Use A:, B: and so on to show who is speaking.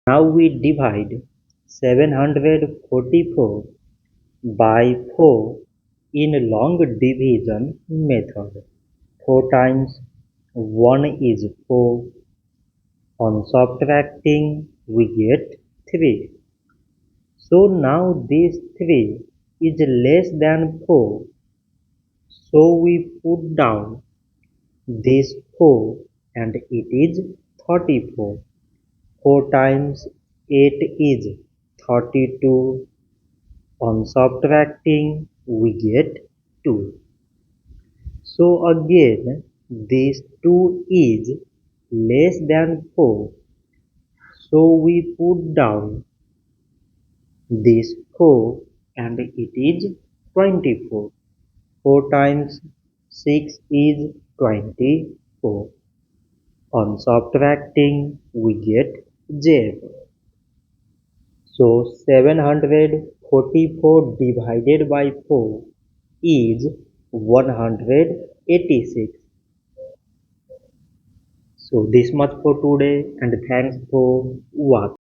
A: Now we divide 744 by 4 in long division method. 4 times 1 is 4. On subtracting we get 3. So now this 3 is less than 4. So we put down this 4 and it is 34. 4 times 8 is 32. On subtracting we get 2. So again this 2 is less than 4. So we put down this 4 and it is 24. 4 times 6 is 24. On subtracting we get 0. So 744 divided by 4 is 186. So this much for today and thanks for watching.